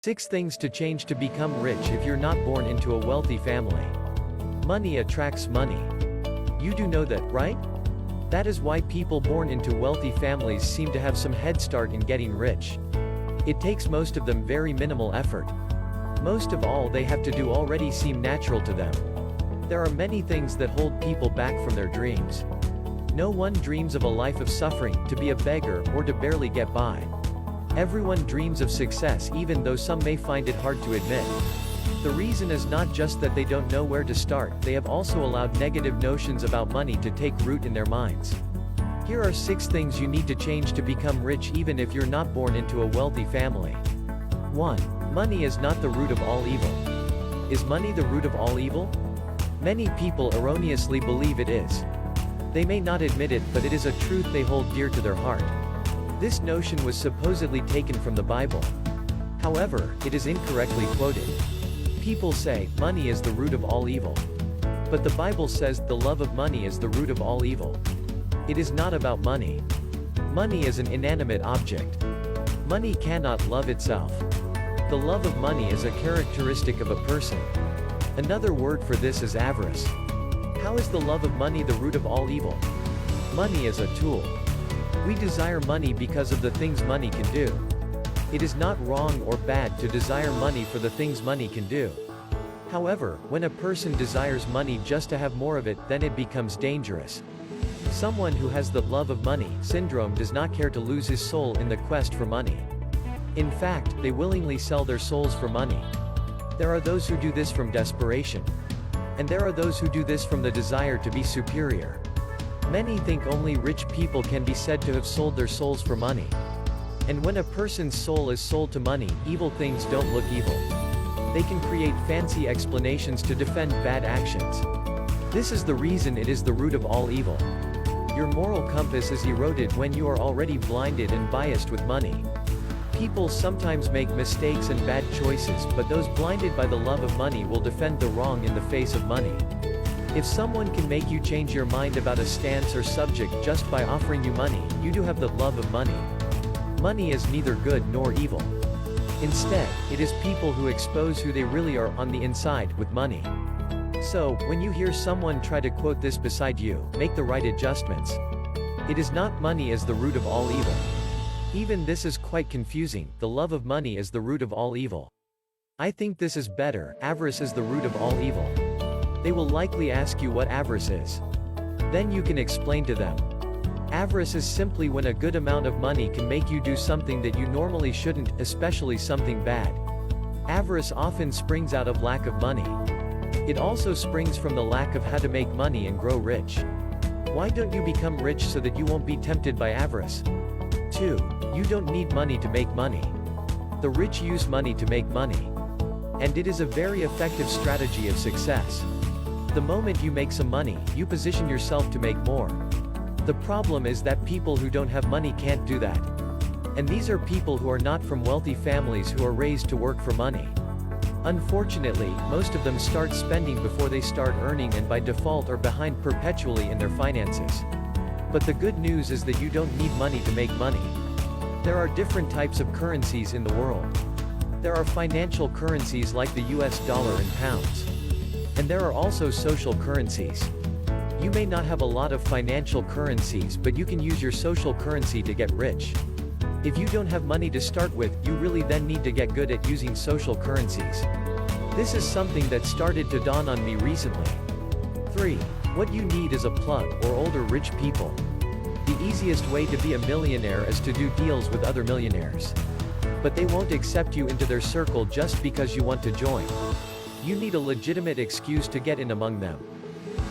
6 things to change to become rich if you're not born into a wealthy family. Money attracts money. You do know that, right? That is why people born into wealthy families seem to have some head start in getting rich. It takes most of them very minimal effort. Most of all they have to do already seem natural to them. There are many things that hold people back from their dreams. No one dreams of a life of suffering, to be a beggar, or to barely get by. Everyone dreams of success, even though some may find it hard to admit. The reason is not just that they don't know where to start, they have also allowed negative notions about money to take root in their minds. Here are 6 things you need to change to become rich even if you're not born into a wealthy family. 1. Money is not the root of all evil. Is money the root of all evil? Many people erroneously believe it is. They may not admit it, but it is a truth they hold dear to their heart. This notion was supposedly taken from the Bible. However, it is incorrectly quoted. People say, money is the root of all evil. But the Bible says, the love of money is the root of all evil. It is not about money. Money is an inanimate object. Money cannot love itself. The love of money is a characteristic of a person. Another word for this is avarice. How is the love of money the root of all evil? Money is a tool. We desire money because of the things money can do. It is not wrong or bad to desire money for the things money can do. However, when a person desires money just to have more of it, then it becomes dangerous. Someone who has the love of money syndrome does not care to lose his soul in the quest for money. In fact, they willingly sell their souls for money. There are those who do this from desperation. And there are those who do this from the desire to be superior. Many think only rich people can be said to have sold their souls for money. And when a person's soul is sold to money, evil things don't look evil. They can create fancy explanations to defend bad actions. This is the reason it is the root of all evil. Your moral compass is eroded when you are already blinded and biased with money. People sometimes make mistakes and bad choices, but those blinded by the love of money will defend the wrong in the face of money. If someone can make you change your mind about a stance or subject just by offering you money, you do have the love of money. Money is neither good nor evil. Instead, it is people who expose who they really are on the inside with money. So, when you hear someone try to quote this beside you, make the right adjustments. It is not money as the root of all evil. Even this is quite confusing. The love of money is the root of all evil. I think this is better. Avarice is the root of all evil. They will likely ask you what avarice is. Then you can explain to them. Avarice is simply when a good amount of money can make you do something that you normally shouldn't, especially something bad. Avarice often springs out of lack of money. It also springs from the lack of how to make money and grow rich. Why don't you become rich so that you won't be tempted by avarice? 2. You don't need money to make money. The rich use money to make money. And it is a very effective strategy of success. The moment you make some money, you position yourself to make more. The problem is that people who don't have money can't do that. And these are people who are not from wealthy families who are raised to work for money. Unfortunately, most of them start spending before they start earning and by default are behind perpetually in their finances. But the good news is that you don't need money to make money. There are different types of currencies in the world. There are financial currencies like the US dollar and pounds. And there are also social currencies. You may not have a lot of financial currencies, but you can use your social currency to get rich. If you don't have money to start with, you really then need to get good at using social currencies. This is something that started to dawn on me recently. 3. What you need is a plug, or older rich people. The easiest way to be a millionaire is to do deals with other millionaires. But they won't accept you into their circle just because you want to join. You need a legitimate excuse to get in among them.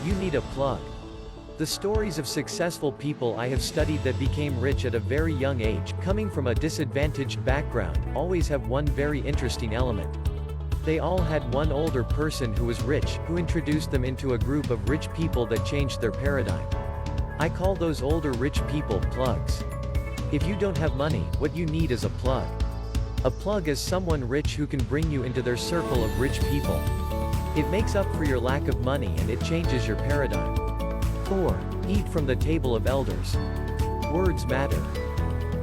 You need a plug. The stories of successful people I have studied that became rich at a very young age, coming from a disadvantaged background, always have one very interesting element. They all had one older person who was rich, who introduced them into a group of rich people that changed their paradigm. I call those older rich people plugs. If you don't have money, what you need is a plug. A plug is someone rich who can bring you into their circle of rich people. It makes up for your lack of money and it changes your paradigm. 4. Eat from the table of elders. Words matter.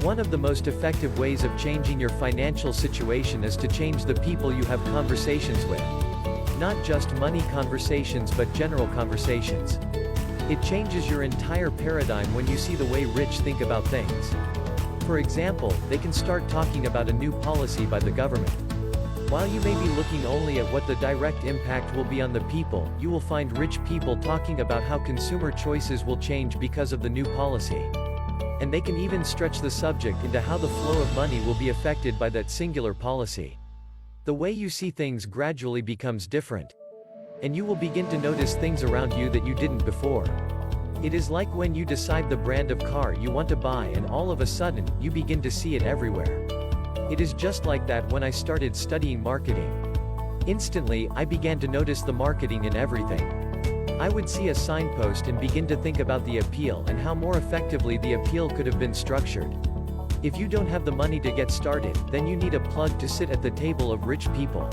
One of the most effective ways of changing your financial situation is to change the people you have conversations with. Not just money conversations but general conversations. It changes your entire paradigm when you see the way rich think about things. For example, they can start talking about a new policy by the government. While you may be looking only at what the direct impact will be on the people, you will find rich people talking about how consumer choices will change because of the new policy. And they can even stretch the subject into how the flow of money will be affected by that singular policy. The way you see things gradually becomes different. And you will begin to notice things around you that you didn't before. It is like when you decide the brand of car you want to buy and all of a sudden, you begin to see it everywhere. It is just like that when I started studying marketing. Instantly, I began to notice the marketing in everything. I would see a signpost and begin to think about the appeal and how more effectively the appeal could have been structured. If you don't have the money to get started, then you need a plug to sit at the table of rich people.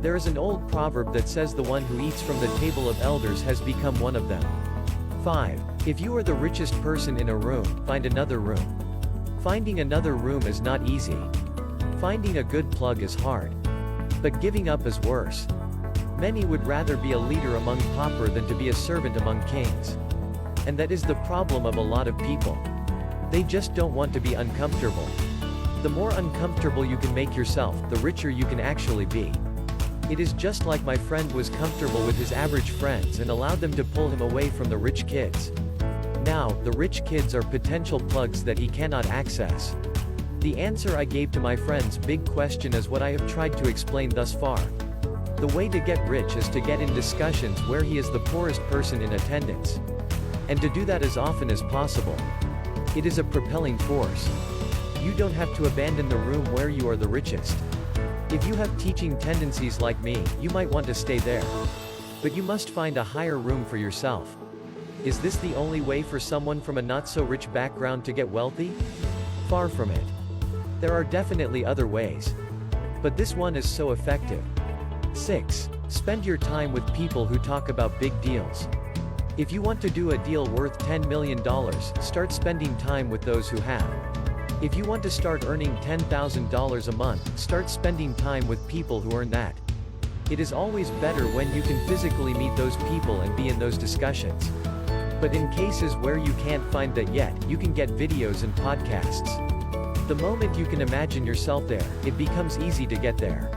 There is an old proverb that says the one who eats from the table of elders has become one of them. 5. If you are the richest person in a room, find another room. Finding another room is not easy. Finding a good plug is hard. But giving up is worse. Many would rather be a leader among pauper than to be a servant among kings. And that is the problem of a lot of people. They just don't want to be uncomfortable. The more uncomfortable you can make yourself, the richer you can actually be. It is just like my friend was comfortable with his average friends and allowed them to pull him away from the rich kids. Now, the rich kids are potential plugs that he cannot access. The answer I gave to my friend's big question is what I have tried to explain thus far. The way to get rich is to get in discussions where he is the poorest person in attendance. And to do that as often as possible. It is a propelling force. You don't have to abandon the room where you are the richest. If you have teaching tendencies like me, you might want to stay there. But you must find a higher room for yourself. Is this the only way for someone from a not-so-rich background to get wealthy? Far from it. There are definitely other ways. But this one is so effective. 6. Spend your time with people who talk about big deals. If you want to do a deal worth $10 million, start spending time with those who have. If you want to start earning $10,000 a month, start spending time with people who earn that. It is always better when you can physically meet those people and be in those discussions. But in cases where you can't find that yet, you can get videos and podcasts. The moment you can imagine yourself there, it becomes easy to get there.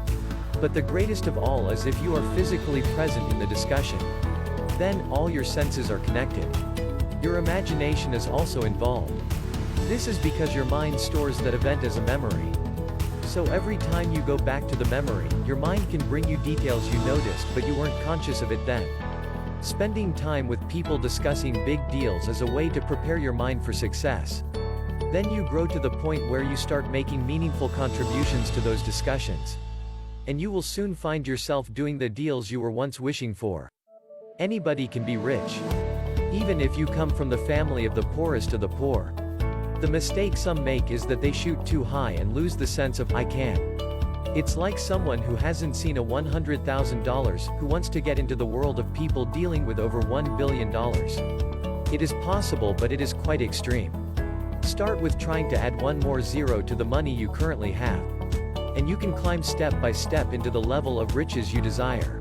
But the greatest of all is if you are physically present in the discussion. Then, all your senses are connected. Your imagination is also involved. This is because your mind stores that event as a memory. So every time you go back to the memory, your mind can bring you details you noticed but you weren't conscious of it then. Spending time with people discussing big deals is a way to prepare your mind for success. Then you grow to the point where you start making meaningful contributions to those discussions. And you will soon find yourself doing the deals you were once wishing for. Anybody can be rich. Even if you come from the family of the poorest of the poor. The mistake some make is that they shoot too high and lose the sense of I can. It's like someone who hasn't seen a $100,000 who wants to get into the world of people dealing with over $1 billion. It is possible, but it is quite extreme. Start with trying to add one more zero to the money you currently have. And you can climb step by step into the level of riches you desire.